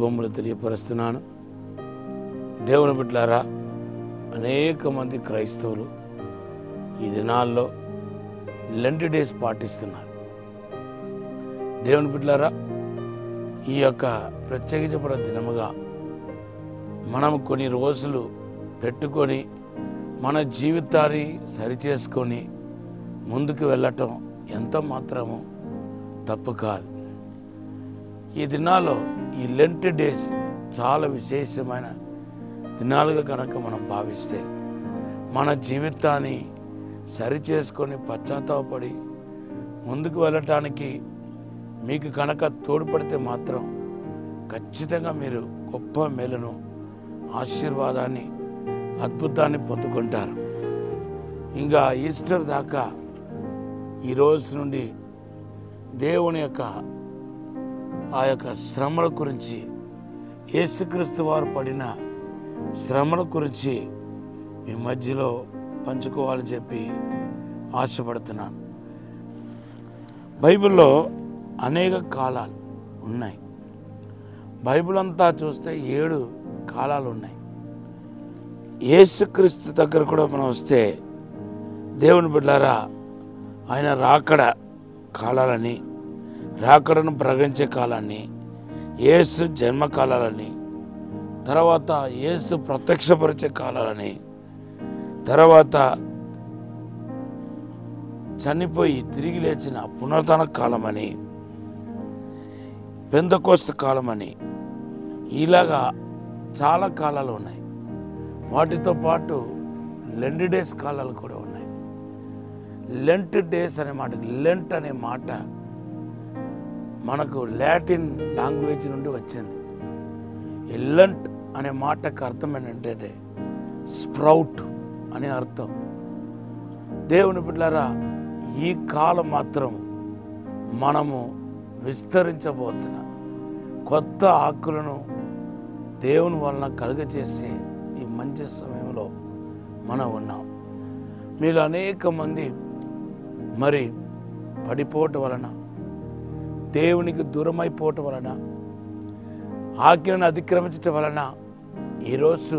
శుభములు తెలియపరుస్తున్నాను. దేవుని బిడ్డలారా, అనేక మంది క్రైస్తవులు ఈ దినాల్లో లెంట్ డేస్ పాటిస్తున్నారు. దేవుని బిడ్డలారా, ఈ యొక్క ప్రత్యేకించబడిన దినముగా మనం కొన్ని రోజులు పెట్టుకొని మన జీవితాన్ని సరిచేసుకొని ముందుకు వెళ్ళటం ఎంత మాత్రము తప్పు కాదు. ఈ దినాల్లో ఈ లెంట్ డేస్ చాలా విశేషమైన దినాలుగా కనుక మనం భావిస్తే మన జీవితాన్ని సరిచేసుకొని పశ్చాత్తాపడి ముందుకు వెళ్ళటానికి మీకు కనుక తోడ్పడితే మాత్రం ఖచ్చితంగా మీరు గొప్ప మేలును, ఆశీర్వాదాన్ని, అద్భుతాన్ని పొందుకుంటారు. ఇంకా ఈస్టర్ దాకా ఈ రోజు నుండి దేవుని యొక్క ఆ యొక్క శ్రమల గురించి, యేసుక్రీస్తు వారు పడిన శ్రమల గురించి మీ మధ్యలో పంచుకోవాలని చెప్పి ఆశపడుతున్నాను. బైబిల్లో అనేక కాలాలు ఉన్నాయి. బైబిల్ అంతా చూస్తే 7 కాలాలు ఉన్నాయి. యేసుక్రీస్తు దగ్గర కూడా మనం వస్తే దేవుని బిడ్డలారా, ఆయన రాకడ కాలాలని, రాకడను ప్రకటించే కాలాన్ని, యేసు జన్మ కాలాలని, తర్వాత యేసు ప్రత్యక్షపరిచే కాలాలని, తర్వాత చనిపోయి తిరిగి లేచిన పునరుత్థాన కాలమని, పెంతెకోస్తు కాలమని, ఇలాగా చాలా కాలాలు ఉన్నాయి. వాటితో పాటు లెంట్ డేస్ కాలాలు కూడా ఉన్నాయి. లెంట్ డేస్ అనే మాట, లెంట్ అనే మాట మనకు లాటిన్ లాంగ్వేజ్ నుండి వచ్చింది. ఈ లెంట్ అనే మాటకు అర్థం ఏంటంటే స్ప్రౌట్ అనే అర్థం. దేవుని బిడ్డలారా, ఈ కాలం మాత్రం మనము విస్తరించబోతున్న కొత్త ఆకులను దేవుని వలన కలుగజేసే ఈ మంచి సమయంలో మనం ఉన్నాం. మీరు అనేక మంది మరి పడిపోవటం వలన, దేవునికి దూరమైపోవటం వలన, ఆజ్ఞను అతిక్రమించటం వలన ఈరోజు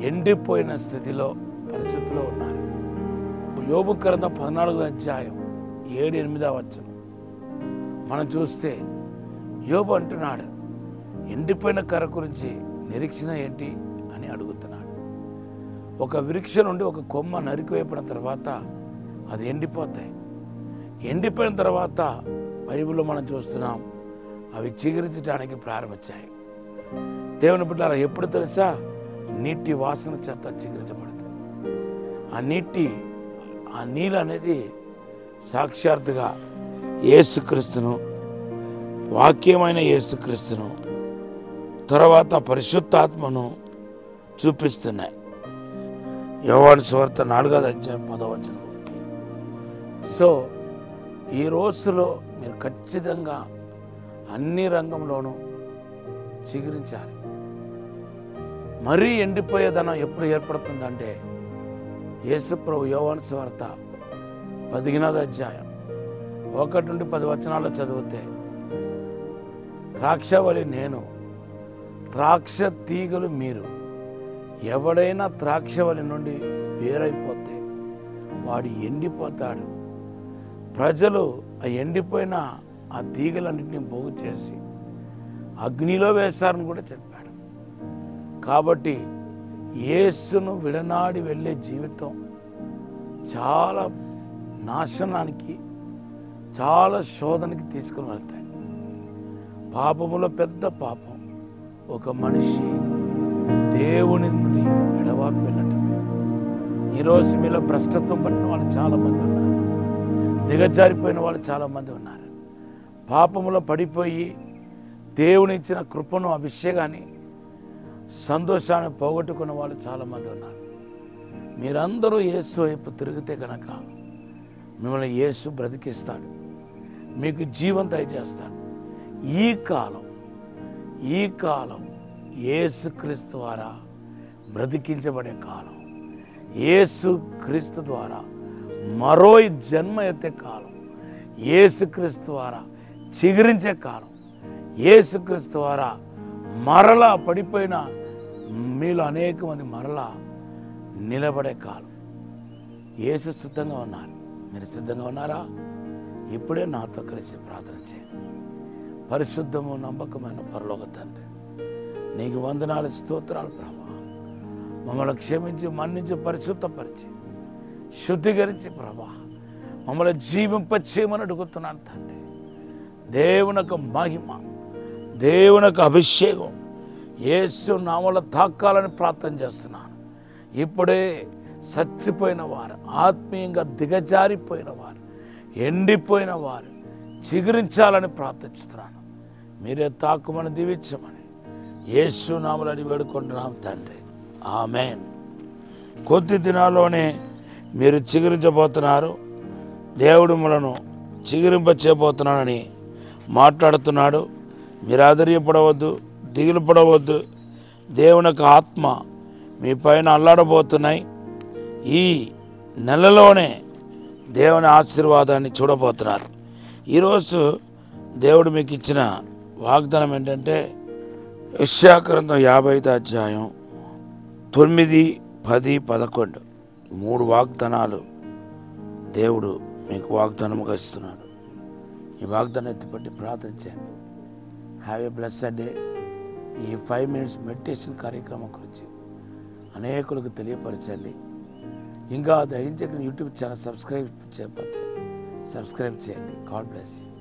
ఎండిపోయిన స్థితిలో, పరిస్థితిలో ఉన్నారు. యోబు గ్రంథం 14వ అధ్యాయం 7-8 వచనం మనం చూస్తే యోబు అంటున్నాడు, ఎండిపోయిన కర్ర గురించి నిరీక్షణ ఏంటి అని అడుగుతున్నాడు. ఒక వృక్షం నుండి ఒక కొమ్మ నరికివేయబడిన తర్వాత అది ఎండిపోతాయి. ఎండిపోయిన తర్వాత బైబిల్లో మనం చూస్తున్నాం, అవి చిగురించడానికి ప్రారంభించాయి. దేవుని బిడ్డలారా, ఎప్పుడు తెలుసా? నీటి వాసన చేత చిగురించబడుతుంది. ఆ నీళ్ళు అనేది సాక్షాత్తుగా యేసుక్రీస్తును, వాక్యమైన యేసుక్రీస్తును, తర్వాత పరిశుద్ధాత్మను చూపిస్తున్నాయి. యోహాను సువార్త 4వ అధ్యాయం 10వ వచనం. సో ఈ రోజులో మీరు ఖచ్చితంగా అన్ని రంగంలోనూ చిగురించాలి. మరీ ఎండిపోయేదనం ఎప్పుడు ఏర్పడుతుందంటే, యేసుప్రభు యోహాను సువార్త 15వ అధ్యాయం 1-10 వచనాల్లో చదివితే, ద్రాక్షవల్లి నేను, ద్రాక్ష తీగలు మీరు. ఎవడైనా ద్రాక్షవల్లి నుండి వేరైపోతే వాడు ఎండిపోతాడు. ప్రజలు ఆ ఎండిపోయిన ఆ తీగలన్నింటినీ పోగు చేసి అగ్నిలో వేస్తారని కూడా చెప్పాడు. కాబట్టి యేసును విడనాడి వెళ్ళే జీవితం చాలా నాశనానికి, చాలా శోధనకి తీసుకుని వెళ్తాయి. పాపములో పెద్ద పాపం ఒక మనిషి దేవుని నుండి ఎడవాపి వెళ్ళటమే. ఈరోజు మీలో భ్రష్టత్వం పట్టిన వాళ్ళు చాలామంది ఉన్నారు. దిగజారిపోయిన వాళ్ళు చాలామంది ఉన్నారు. పాపములో పడిపోయి దేవుని ఇచ్చిన కృపను, అభిషేకాన్ని, సంతోషాన్ని పోగొట్టుకున్న వాళ్ళు చాలామంది ఉన్నారు. మీరందరూ యేసు వైపు తిరిగితే కనుక మిమ్మల్ని యేసు బ్రతికిస్తాడు, మీకు జీవం దయచేస్తాడు. ఈ కాలం యేసుక్రీస్తు ద్వారా బ్రతికించబడే కాలం, యేసుక్రీస్తు ద్వారా మరో జన్మ ఎత్తే కాలం, యేసుక్రీస్తు ద్వారా చిగురించే కాలం, యేసుక్రీస్తు ద్వారా మరలా పడిపోయిన మీలో అనేక మంది మరలా నిలబడే కాలం. యేసు సిద్ధంగా ఉన్నారు. మీరు సిద్ధంగా ఉన్నారా? ఇప్పుడే నాతో కలిసి ప్రార్థన చేయండి. పరిశుద్ధము నమ్మకమైన పరలోక తండ్రి, నీకు వందనాలు, స్తోత్రాలు ప్రభా. మమ్మల్ని క్షమించి, మన్నించి, పరిశుద్ధపరిచి, శుద్ధీకరించి ప్రభా మమ్మల్ని జీవింపచేయమని అడుగుతున్నాను తండ్రి. దేవునికి మహిమ, దేవునికి అభిషేకం యేసు నామములో తాకాలని ప్రార్థన చేస్తున్నాను. ఇప్పుడే చచ్చిపోయిన వారు, ఆత్మీయంగా దిగజారిపోయిన వారు, ఎండిపోయిన వారు చిగురించాలని ప్రార్థిస్తున్నాను. మీరే తాకుమని దీవించమని యేసు నామములో వేడుకుంటున్నాం తండ్రి. ఆమేన్. కొద్ది దినాల్లోనే మీరు చిగురించబోతున్నారు. దేవుడు మనను చిగురింప చేయబోతున్నానని మాట్లాడుతున్నాడు. మీరు ఆశ్చర్యపడవద్దు, దిగులు పడవద్దు. దేవుని యొక్క ఆత్మ మీ పైన అల్లాడబోతున్నాయి. ఈ నెలలోనే దేవుని ఆశీర్వాదాన్ని చూడబోతున్నారు. ఈరోజు దేవుడు మీకు ఇచ్చిన వాగ్దానం ఏంటంటే యెషయా గ్రంథం 55వ అధ్యాయం 9, 10, 11 3 వాగ్దానాలు దేవుడు మీకు వాగ్దానముగా ఇస్తున్నాడు. ఈ వాగ్దానం ఎత్తిపట్టి ప్రార్థించండి. Have a blessed day. ఈ 5 minutes మెడిటేషన్ కార్యక్రమం గురించి అనేకులకు తెలియపరచండి. ఇంకా దయించక యూట్యూబ్ ఛానల్ సబ్స్క్రైబ్ చేయకపోతే సబ్స్క్రైబ్ చేయండి. God bless you.